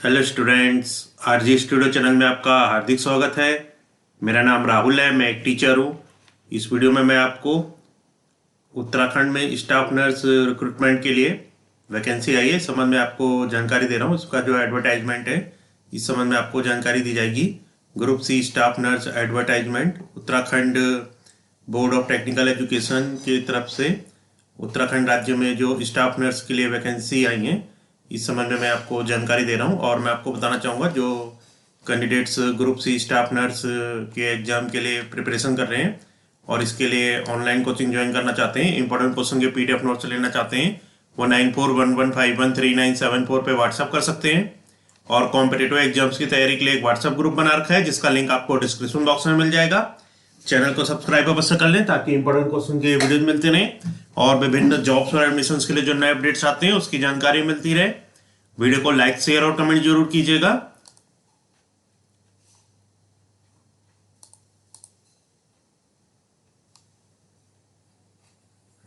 Hello students, RG studio channel में आपका हार्दिक स्वागत है। मेरा नाम राहुल है, मैं एक टीचर हूँ। इस वीडियो में मैं आपको उत्तराखंड में स्टाफ नर्स रिक्रूटमेंट के लिए वैकेंसी आई है, इस संबंध में आपको जानकारी दे रहा हूँ। इसका जो एडवर्टाइजमेंट है, इस संबंध में आपको जानकारी दी जाएगी। Group C staff nurse advertisement Uttarakhand board of technical education की तरफ से उत्तराखंड राज्य में जो स्टाफ नर्स के लिए वैकेंसी आई हैं, इस संबंध में मैं आपको जानकारी दे रहा हूं। और मैं आपको बताना चाहूँगा, जो candidates group C staff nurse के एग्जाम के लिए प्रिपरेशन कर रहे हैं और इसके लिए ऑनलाइन कोचिंग ज्वाइन करना चाहते हैं, इंपॉर्टेंट क्वेश्चन के पीडीएफ नोट्स लेना चाहते हैं, वो 9411513974 पे व्हाट्सअप कर सकते हैं। और कॉम्पिटिटिव एग्जाम्स की तैयारी के लिए एक व्हाट्सएप ग्रुप बना रखा है, जिसका लिंक आपको डिस्क्रिप्शन बॉक्स में मिल जाएगा। चैनल को सब्सक्राइब अवश्य कर लें ताकि इंपॉर्टेंट क्वेश्चन के वीडियोज मिलते रहें और विभिन्न जॉब्स और एडमिशंस के लिए जो नए अपडेट्स आते हैं उसकी जानकारी मिलती रहे। वीडियो को लाइक, शेयर और कमेंट जरूर कीजिएगा।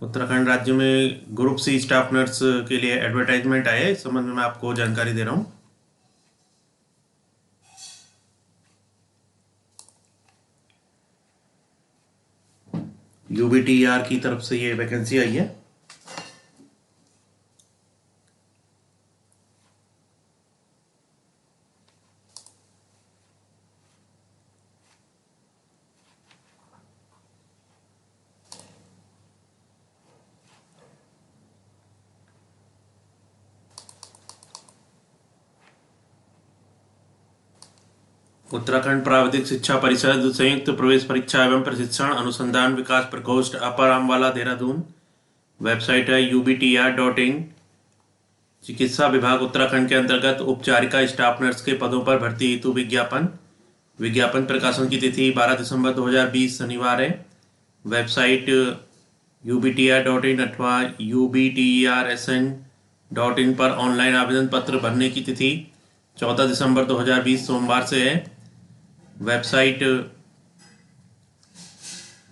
उत्तराखंड राज्य में ग्रुप सी स्टाफ नर्स के लिए एडवर्टाइजमेंट आया है, इस संबंध में मैं आपको जानकारी दे रहा हूं। यूबीटीआर की तरफ से ये वैकेंसी आई है। उत्तराखंड प्राविधिक शिक्षा परिषद संयुक्त प्रवेश परीक्षा एवं प्रशिक्षण अनुसंधान विकास प्रकोष्ठ अपर अम्बाला देहरादून। वेबसाइट है ubtr.in। चिकित्सा विभाग उत्तराखंड के अंतर्गत उपचारिका स्टाफ नर्स के पदों पर भर्ती हेतु विज्ञापन प्रकाशन की तिथि 12 दिसंबर 2020 शनिवार है। वेबसाइट ubtr.in अथवा ubtersn.in पर ऑनलाइन आवेदन पत्र भरने की तिथि 14 दिसंबर 2020 सोमवार से है। वेबसाइट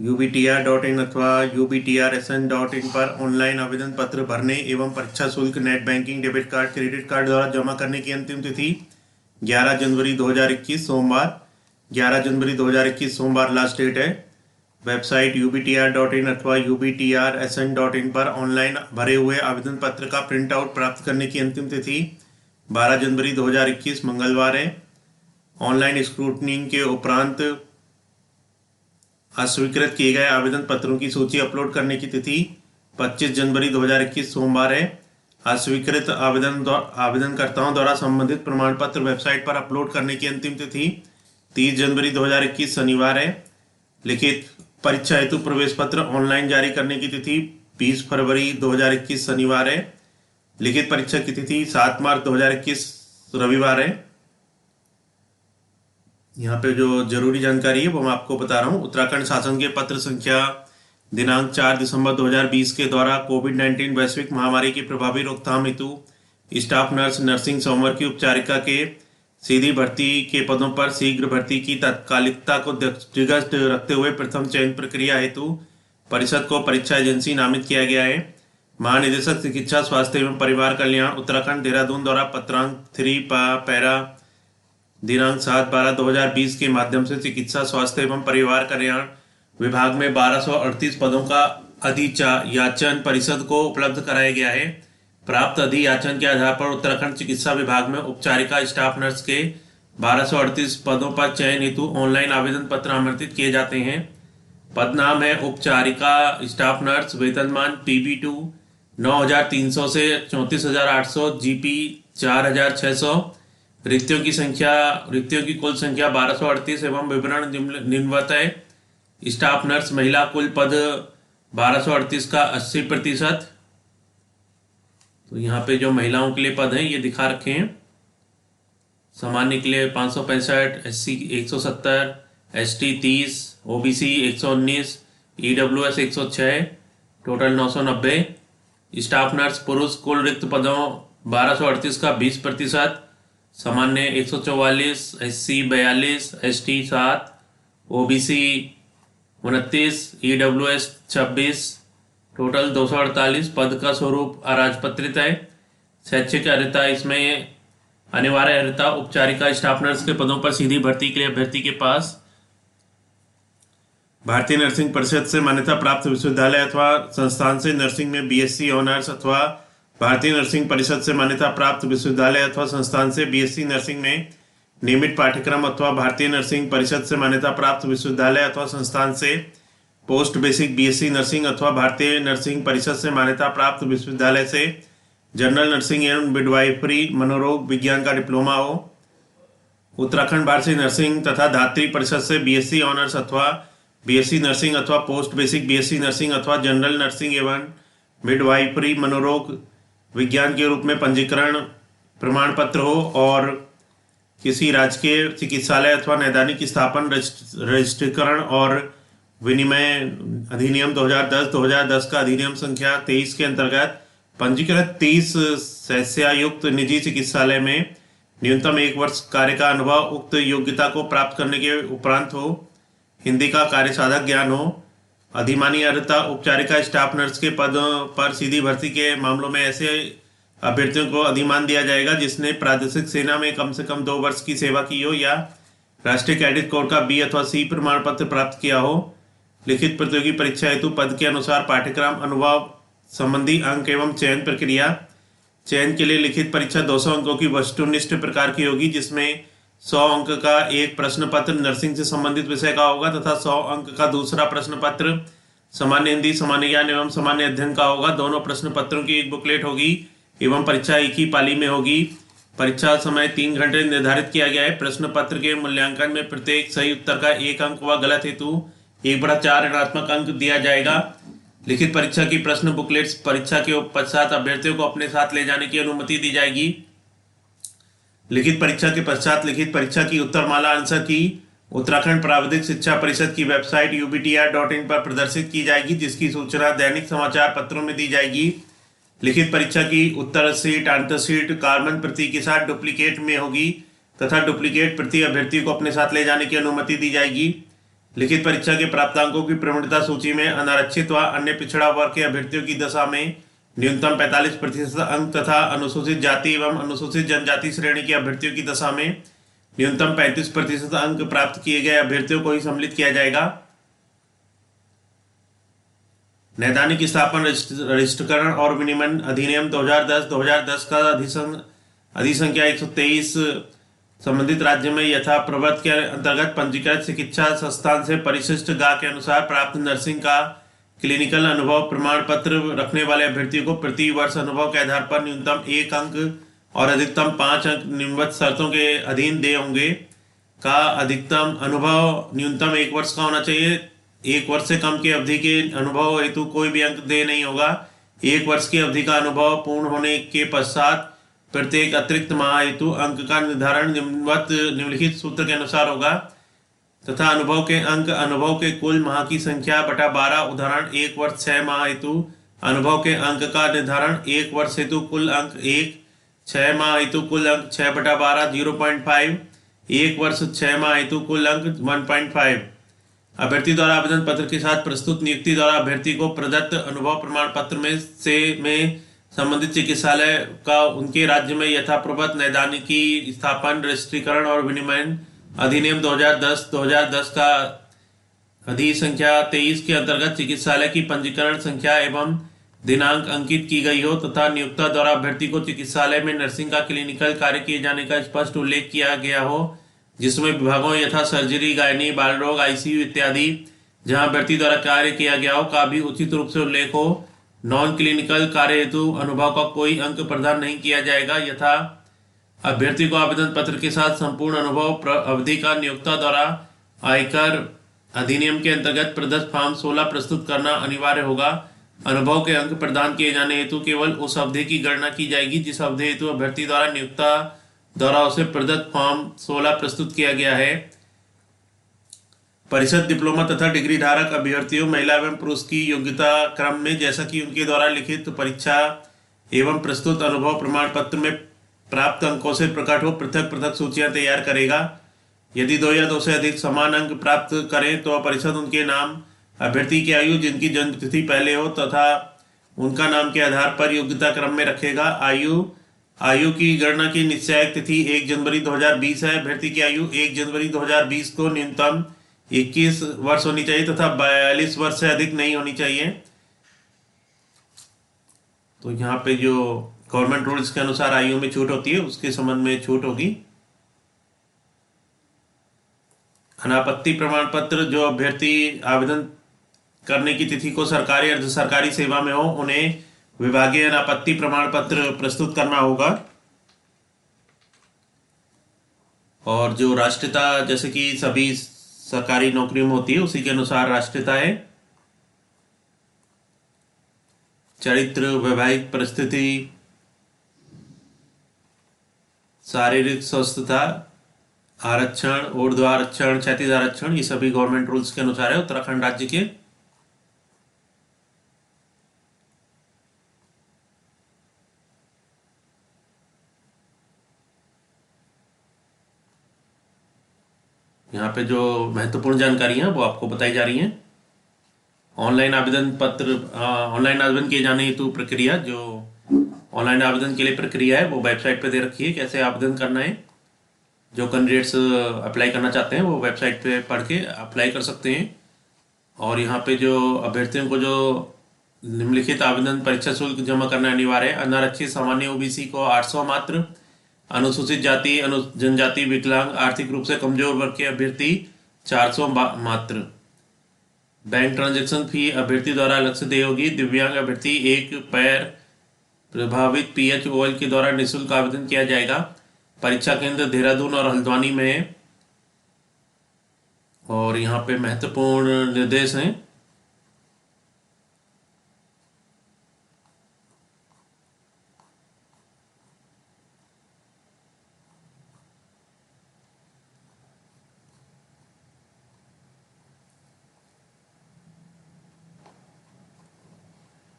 ubtr.in अथवा ubtersn.in पर ऑनलाइन आवेदन पत्र भरने एवं परीक्षा शुल्क net banking, debit card, credit card द्वारा जमा करने की अंतिम तिथि 11 जनवरी 2021 सोमवार। 11 जनवरी 2021 सोमवार लास्ट डेट है। वेबसाइट ubtr.in अथवा ubtersn.in पर ऑनलाइन भरे हुए आवेदन पत्र का प्रिंट आउट प्राप्त करने की अंतिम तिथि 12 जनवरी 2021 मंगलवार है। ऑनलाइन स्क्रूटनी के उपरांत अस्वीकृत किए गए आवेदन पत्रों की सूची अपलोड करने की तिथि 25 जनवरी 2021 सोमवार है। अस्वीकृत आवेदनकर्ताओं द्वारा संबंधित प्रमाण पत्र वेबसाइट पर अपलोड करने की अंतिम तिथि 30 जनवरी 2021 शनिवार है। लिखित परीक्षा हेतु प्रवेश पत्र ऑनलाइन जारी करने की तिथि 20 फरवरी 2021 शनिवार है। लिखित परीक्षा की तिथि 7 मार्च 2021 रविवार है। यहाँ पे जो जरूरी जानकारी है वो मैं आपको बता रहा हूँ। उत्तराखंड शासन के पत्र संख्या दिनांक 4 दिसंबर 2020 के द्वारा कोविड-19 वैश्विक महामारी की प्रभावी रोकथाम हेतु स्टाफ नर्स, नर्सिंग समवर की उपचारिका के सीधी भर्ती के पदों पर शीघ्र भर्ती की तात्कालिकता को दृष्टिगत रखते हुए प्रथम चयन प्रक्रिया हेतु परिषद को परीक्षा एजेंसी नामित किया गया है। महानिदेशक चिकित्सा स्वास्थ्य एवं परिवार कल्याण उत्तराखंड देहरादून द्वारा पत्रांक 3 पैरा दिनांक 7/12/2020 के माध्यम से चिकित्सा स्वास्थ्य एवं परिवार कल्याण विभाग में 1238 पदों का अधियाचन परिषद को उपलब्ध कराया गया है। प्राप्त अधियाचन के आधार पर उत्तराखंड चिकित्सा विभाग में उपचारिका स्टाफ नर्स के 1238 पदों पर चयन हेतु ऑनलाइन आवेदन पत्र आमंत्रित किए जाते हैं। पद नाम है उपचारिका स्टाफ नर्स। वेतनमान PB2 9,300 से 34,800, GP 4,600। रिक्तियों की कुल संख्या 1238 एवं विवरण निम्नवत है। स्टाफ नर्स महिला, कुल पद 1238 का 80%। तो यहाँ पे जो महिलाओं के लिए पद हैं ये दिखा रखे हैं। सामान्य के लिए 565, SC 170, ST 30, OBC 119, EWS 106, total 990। Staff nurse पुरुष, कुल रिक्त पदों 1238 का 20%, सामान्य 144, SC 42, ST 7, OBC 29, EWS 26, total 248। पद का स्वरूप अराजपत्रित है। शैक्षिक अर्हता इसमें अनिवार्य अर्हता उपचारिका स्टाफ नर्स के पदों पर सीधी भर्ती के लिए अभ्यर्थी के पास भारतीय नर्सिंग परिषद से मान्यता प्राप्त विश्वविद्यालय अथवा संस्थान से नर्सिंग में बीएससी ऑनर्स अथवा भारतीय नर्सिंग परिषद से मान्यता प्राप्त विश्वविद्यालय अथवा संस्थान से बीएससी नर्सिंग में नियमित पाठ्यक्रम अथवा भारतीय नर्सिंग परिषद से मान्यता प्राप्त विश्वविद्यालय अथवा संस्थान से पोस्ट बेसिक बीएससी नर्सिंग अथवा भारतीय नर्सिंग परिषद से मान्यता प्राप्त विश्वविद्यालय से जनरल नर्सिंग एवं मिडवाइफरी मनोरोग विज्ञान का डिप्लोमा हो। उत्तराखंड भारतीय नर्सिंग तथा धात्री परिषद से बीएससी ऑनर्स अथवा बीएससी नर्सिंग अथवा पोस्ट बेसिक बीएससी नर्सिंग अथवा जनरल नर्सिंग एवं मिडवाइफरी मनोरोग विज्ञान के रूप में पंजीकरण प्रमाण पत्र हो और किसी राजकीय चिकित्सालय अथवा नैदानिक स्थापन रजिस्ट्रीकरण और विनिमय अधिनियम 2010 का अधिनियम संख्या 23 के अंतर्गत पंजीकृत 30 सदस्ययुक्त निजी चिकित्सालय में न्यूनतम 1 वर्ष कार्य का अनुभव उक्त योग्यता को प्राप्त करने के उपरांत हो। हिंदी का कार्य साधक ज्ञान हो। अधिमानी अर्हता उपचारिका स्टाफ नर्स के पद पर सीधी भर्ती के मामलों में ऐसे अभ्यर्थियों को अधिमान दिया जाएगा जिसने प्रादेशिक सेना में कम से कम 2 वर्ष की सेवा की हो या राष्ट्रीय कैडेट कोर का बी अथवा सी प्रमाण पत्र प्राप्त किया हो। लिखित प्रतियोगी परीक्षा हेतु पद के अनुसार पाठ्यक्रम अनुभव संबंधी अंक एवं चयन प्रक्रिया। चयन के लिए लिखित परीक्षा 200 अंकों की वस्तुनिष्ठ प्रकार की होगी जिसमें 100 अंक का एक प्रश्न पत्र नर्सिंग से संबंधित विषय का होगा तथा 100 अंक का दूसरा प्रश्न पत्र सामान्य हिंदी सामान्य ज्ञान एवं सामान्य अध्ययन का होगा। दोनों प्रश्न पत्रों की एक बुकलेट होगी एवं परीक्षा एक ही पाली में होगी। परीक्षा समय 3 घंटे निर्धारित किया गया है। प्रश्न पत्र के मूल्यांकन में प्रत्येक सही उत्तर का 1 अंक व गलत हेतु 1/4 ऋणात्मक अंक दिया जाएगा। लिखित परीक्षा की प्रश्न बुकलेट्स परीक्षा के पश्चात अभ्यर्थियों को अपने साथ ले जाने की अनुमति दी जाएगी। लिखित परीक्षा के पश्चात लिखित परीक्षा की उत्तरमाला आंसर की उत्तराखंड प्राविधिक शिक्षा परिषद की वेबसाइट ubtr.in पर प्रदर्शित की जाएगी जिसकी सूचना दैनिक समाचार पत्रों में दी जाएगी। लिखित परीक्षा की उत्तर शीट आंसर शीट कार्बन प्रति के साथ डुप्लीकेट में होगी तथा डुप्लीकेट प्रति अभ्यर्थी को अपने साथ ले जाने की अनुमति दी जाएगी। लिखित परीक्षा के प्राप्तांकों की प्रवणता सूची में अनारक्षित व अन्य पिछड़ा वर्ग के अभ्यर्थियों की दशा में न्यूनतम 45% अंक तथा अनुसूचित जाति एवं अनुसूचित जनजाति श्रेणी के अभ्यर्थियों की दशा में न्यूनतम 35% अंक प्राप्त किए गए अभ्यर्थियों को ही सम्मिलित किया जाएगा। नैदानिक स्थापन रजिस्ट्रीकरण और विनिमय अधिनियम 2010 का अधिसंख्या 123 संबंधित राज्य में यथा प्रवर्त के अंतर्गत पंजीकृत चिकित्सा संस्थान से परिशिष्ट गा के अनुसार प्राप्त नर्सिंग का क्लिनिकल अनुभव प्रमाण पत्र रखने वाले अभ्यर्थियों को प्रति वर्ष अनुभव के आधार पर न्यूनतम 1 अंक और अधिकतम 5 अंक निम्नवत शर्तों के अधीन दे होंगे। का अधिकतम अनुभव न्यूनतम 1 वर्ष का होना चाहिए। 1 वर्ष से कम की अवधि के अनुभव हेतु कोई भी अंक दे नहीं होगा। 1 वर्ष की अवधि का अनुभव पूर्ण होने के पश्चात प्रत्येक अतिरिक्त माह हेतु अंक का निर्धारण निम्नलिखित सूत्र के अनुसार होगा तथा अनुभव के अंक अनुभव के कुल माह की संख्या बटा 12। उदाहरण 1 वर्ष 6 माह हेतु अनुभव के अंक का निर्धारण 1 वर्ष हेतु कुल अंक 1, 6 माह हेतु कुल अंक 6/12 0.5, 1 वर्ष 6 माह हेतु कुल अंक 1.5। अभ्यर्थी द्वारा आवेदन पत्र के साथ प्रस्तुत नियुक्ति द्वारा अभ्यर्थी को प्रदत्त अनुभव प्रमाण पत्र में संबंधित चिकित्सालय का उनके राज्य में यथाप्रवत नैदानिकी स्थापन रजिस्ट्रीकरण और विनिमय अधिनियम 2010 का अधिसंख्या 23 के अंतर्गत चिकित्सालय की पंजीकरण संख्या एवं दिनांक अंकित की गई हो तथा नियोक्ता द्वारा अभ्यर्थी को चिकित्सालय में नर्सिंग का क्लिनिकल कार्य किए जाने का स्पष्ट उल्लेख किया गया हो जिसमें विभागों यथा सर्जरी गायनी बाल रोग आईसीयू इत्यादि जहां अभ्यर्थी द्वारा कार्य किया गया हो का भी उचित रूप से उल्लेख हो। नॉन क्लिनिकल कार्य हेतु अनुभव का कोई अंक प्रदान नहीं किया जाएगा। यथा अभ्यर्थी को आवेदन पत्र के साथ संपूर्ण अनुभव अवधि का नियोक्ता द्वारा आयकर अधिनियम के अंतर्गत प्रदत्त फॉर्म 16 प्रस्तुत करना अनिवार्य होगा। अनुभव के अंक प्रदान किए जाने हेतु केवल उस अवधि की गणना की जाएगी जिस अवधि हेतु अभ्यर्थी द्वारा नियोक्ता द्वारा उसे प्रदत्त फॉर्म 16 प्रस्तुत किया गया है। परिषद डिप्लोमा तथा डिग्री धारक अभ्यर्थियों महिला एवं पुरुष की योग्यता क्रम में जैसा कि उनके द्वारा लिखित परीक्षा एवं प्रस्तुत अनुभव प्रमाण पत्र में प्राप्त अंकों से प्रकट हो पृथक पृथक सूचियां तैयार करेगा। यदि 2 या 2 से अधिक समान अंक प्राप्त करें तो परिषद उनके नाम अभ्यर्थी की आयु जिनकी जन्म तिथि पहले हो तथा उनका नाम के आधार पर योग्यता क्रम में रखेगा। आयु आयु की गणना की निश्चायक तिथि 1 जनवरी 2020 है। अभ्यर्थी की आयु 1 जनवरी 2020 को न्यूनतम 21 वर्ष होनी चाहिए तथा 42 वर्ष से अधिक नहीं होनी चाहिए। तो यहाँ पे जो गवर्नमेंट रूल्स के अनुसार आयु में छूट होती है उसके संबंध में छूट होगी। अनापत्ति प्रमाण पत्र, जो अभ्यर्थी आवेदन करने की तिथि को सरकारी अर्ध सरकारी सेवा में हो उन्हें विभागीय अनापत्ति प्रमाण पत्र प्रस्तुत करना होगा। और जो राष्ट्रीयता जैसे कि सभी सरकारी नौकरियों में होती है उसी के अनुसार राष्ट्रीयता है। चरित्र, वैवाहिक परिस्थिति, शारीरिक स्वस्थता, आरक्षण, ऊर्ध्व आरक्षण, क्षैतिज आरक्षण, ये सभी गवर्नमेंट रूल्स के अनुसार है उत्तराखंड राज्य के। यहाँ पे जो महत्वपूर्ण जानकारी है वो आपको बताई जा रही है। ऑनलाइन आवेदन पत्र, ऑनलाइन आवेदन किए जाने हेतु प्रक्रिया, जो ऑनलाइन आवेदन के लिए प्रक्रिया है वो वेबसाइट पे दे रखी है, कैसे आवेदन करना है। जो कैंडिडेट्स अप्लाई करना चाहते हैं वो वेबसाइट पे पढ़ के अप्लाई कर सकते हैं। और यहाँ पे जो अभ्यर्थियों को जो निम्नलिखित आवेदन परीक्षा शुल्क जमा करना अनिवार्य है। अनारक्षित सामान्य ओबीसी को 800 मात्र, अनुसूचित जाति, जनजाति, विकलांग, आर्थिक रूप से कमजोर वर्ग के अभ्यर्थी 400 मात्र। बैंक ट्रांजैक्शन फी अभ्यर्थी द्वारा अलग से देय होगी। दिव्यांग अभ्यर्थी एक पैर प्रभावित PHOL के द्वारा निःशुल्क आवेदन किया जाएगा। परीक्षा केंद्र देहरादून और हल्द्वानी में है। और यहाँ पे महत्वपूर्ण निर्देश हैं।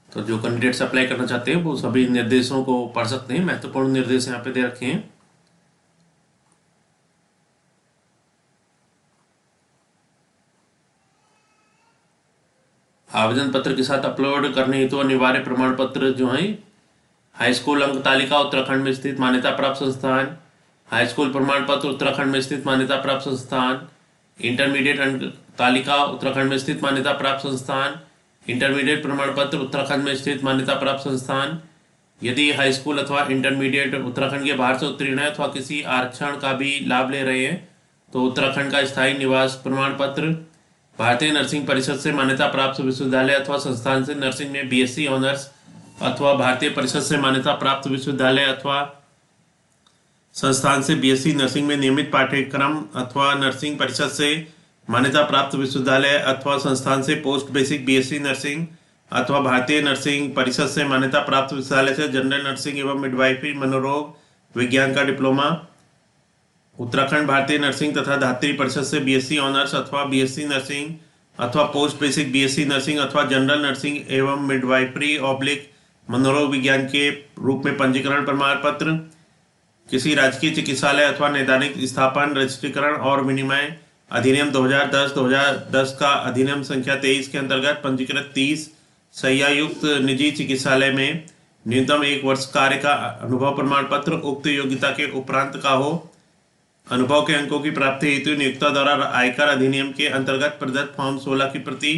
तो जो कैंडिडेट्स अप्लाई करना चाहते हैं वो सभी निर्देशों को पढ़ सकते हैं। महत्वपूर्ण निर्देश यहाँ पे दे रखे हैं। आवेदन पत्र के साथ अपलोड करने हेतु अनिवार्य प्रमाण पत्र जो है हाई स्कूल अंक तालिका उत्तराखंड में स्थित मान्यता प्राप्त संस्थान, हाई स्कूल प्रमाण पत्र उत्तराखंड में स्थित मान्यता प्राप्त संस्थान, इंटरमीडिएट अंक तालिका उत्तराखंड में स्थित मान्यता प्राप्त संस्थान, इंटरमीडिएट प्रमाण पत्र उत्तराखंड में स्थित मान्यता प्राप्त संस्थान। यदि हाई स्कूल अथवा इंटरमीडिएट उत्तराखंड के बाहर से उत्तीर्ण है अथवा किसी आरक्षण का भी लाभ ले रहे हैं तो उत्तराखंड का स्थायी निवास प्रमाण पत्र, भारतीय नर्सिंग परिषद से मान्यता प्राप्त विश्वविद्यालय अथवा संस्थान से नर्सिंग में BSc ऑनर्स अथवा भारतीय परिषद से मान्यता प्राप्त विश्वविद्यालय अथवा संस्थान से BSc नर्सिंग में नियमित पाठ्यक्रम अथवा नर्सिंग परिषद से मान्यता प्राप्त विश्वविद्यालय अथवा संस्थान से पोस्ट बेसिक BSc नर्सिंग अथवा भारतीय नर्सिंग परिषद से मान्यता प्राप्त विश्वविद्यालय से जनरल नर्सिंग एवं मिडवाइफरी मनोरोग विज्ञान का डिप्लोमा, उत्तराखंड भारतीय नर्सिंग तथा धात्री परिषद से BSc ऑनर्स अथवा BSc नर्सिंग अथवा पोस्ट बेसिक BSc नर्सिंग अथवा जनरल नर्सिंग एवं मिडवाइफरी ऑब्लिक मनोरोग विज्ञान के रूप में पंजीकरण प्रमाण पत्र, किसी राजकीय चिकित्सालय अथवा नैदानिक स्थापन रजिस्ट्रीकरण और विनिमय अधिनियम 2010 का अधिनियम संख्या 23 के अंतर्गत पंजीकृत 30 शय्यायुक्त निजी चिकित्सालय में न्यूनतम 1 वर्ष कार्य का अनुभव प्रमाण पत्र उक्त योग्यता के उपरांत का हो। अनुभव के अंकों की प्राप्ति हेतु नियोक्ता द्वारा आयकर अधिनियम के अंतर्गत प्रदत्त फॉर्म 16 की प्रति,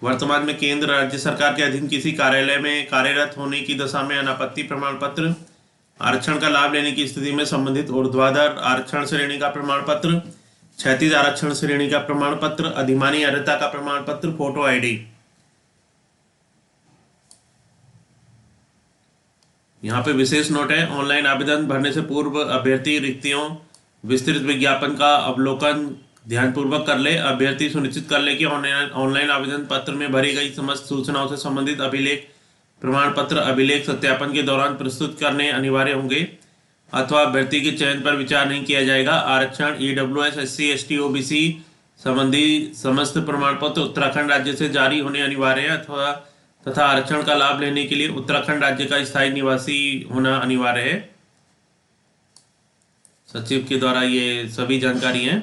वर्तमान में केंद्र राज्य सरकार के अधीन किसी कार्यालय में कार्यरत होने की दशा में अनापत्ति प्रमाण पत्र, आरक्षण का लाभ लेने की स्थिति में संबंधित ऊर्ध्वाधर आरक्षण श्रेणी का प्रमाण पत्र, क्षैतिज आरक्षण श्रेणी का प्रमाण पत्र, अधिमानी अर्हता का प्रमाण पत्र, फोटो आईडी। यहाँ पे विशेष नोट है, ऑनलाइन आवेदन भरने से पूर्व अभ्यर्थी रिक्तियों विस्तृत विज्ञापन का अवलोकन ध्यानपूर्वक कर ले। अभ्यर्थी सुनिश्चित कर ले कि ऑनलाइन आवेदन पत्र में भरी गई समस्त सूचनाओं से संबंधित अभिलेख प्रमाण पत्र अभिलेख सत्यापन के दौरान प्रस्तुत करने अनिवार्य होंगे अथवा अभ्यर्थी के चयन पर विचार नहीं किया जाएगा। आरक्षण EWS SC ST OBC संबंधी समस्त प्रमाण पत्र उत्तराखंड राज्य से जारी होने अनिवार्य है अथवा तथा आरक्षण का लाभ लेने के लिए उत्तराखंड राज्य का स्थायी निवासी होना अनिवार्य है। सचिव के द्वारा ये सभी जानकारी हैं।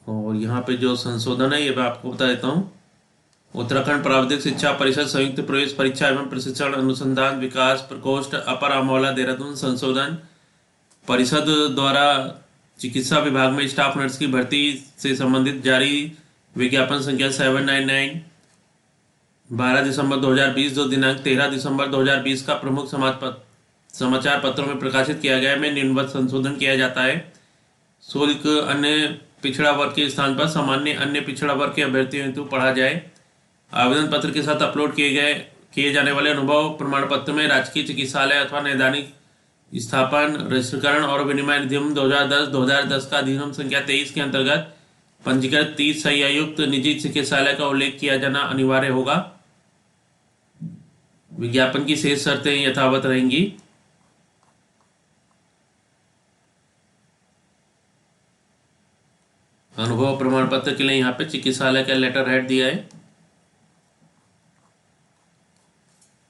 और यहाँ पे जो संशोधन है ये मैं आपको बता देता हूँ। उत्तराखंड प्राविधिक शिक्षा परिषद संयुक्त प्रवेश परीक्षा एवं प्रशिक्षण अनुसंधान विकास प्रकोष्ठ अपर अमौला देहरादून संशोधन परिषद द्वारा चिकित्सा विभाग में स्टाफ नर्स की भर्ती से संबंधित जारी विज्ञापन संख्या 799 12 दिसंबर 2020 जो दिनांक 13 दिसंबर 2020 का प्रमुख समाचार पत्रों में प्रकाशित किया गया में निम्नवत संशोधन किया जाता है। शुल्क अन्य पिछड़ा वर्ग के स्थान पर सामान्य अन्य पिछड़ा वर्ग के अभ्यर्थियों हेतु पढ़ा जाए। आवेदन पत्र के साथ अपलोड किए जाने वाले अनुभव प्रमाण पत्र में राजकीय चिकित्सालय अथवा नैदानिक स्थापन रजिस्ट्रीकरण और विनिमय अधिनियम 2010 का अधिनियम संख्या 23 के अंतर्गत पंजीकृत 30 शैय्यायुक्त निजी चिकित्सालय का उल्लेख किया जाना अनिवार्य होगा। विज्ञापन की शेष शर्तें यथावत रहेंगी। अनुभव प्रमाण पत्र के लिए यहाँ पे चिकित्सालय का लेटर हेड दिया है।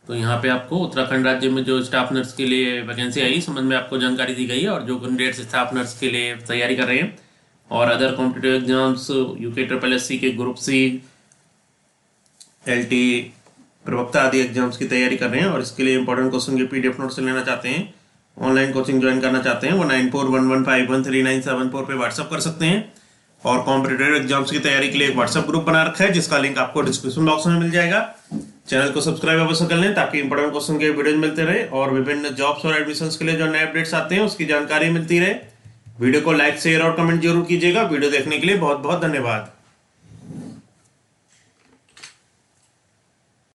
तो यहाँ पे आपको उत्तराखंड राज्य में जो स्टाफ नर्स के लिए वैकेंसी आई इस संबंध में आपको जानकारी दी गई है और जो कैंडिडेट्स स्टाफ नर्स के लिए तैयारी कर रहे हैं और अदर कॉम्पिटिटिव एग्जाम्स UKSSC के ग्रुप C LT प्रवक्ता आदि एग्जाम्स की तैयारी कर रहे हैं और इसके लिए इंपॉर्टेंट क्वेश्चन के PDF नोट्स लेना चाहते हैं, ऑनलाइन कोचिंग ज्वाइन करना चाहते हैं वो 9411513974 पे व्हाट्सअप कर सकते हैं। और कॉम्पिटिटिव एग्जाम्स की तैयारी के लिए एक व्हाट्सएप ग्रुप बना रखा है जिसका लिंक आपको डिस्क्रिप्शन बॉक्स में मिल जाएगा। चैनल को सब्सक्राइब अवश्य कर लें ताकि इंपॉर्टेंट क्वेश्चन के वीडियोज मिलते रहे और विभिन्न जॉब्स और एडमिशंस के लिए जो नए अपडेट्स आते हैं उसकी जानकारी मिलती रहे। वीडियो को लाइक शेयर और कमेंट जरूर कीजिएगा। वीडियो देखने के लिए बहुत बहुत धन्यवाद।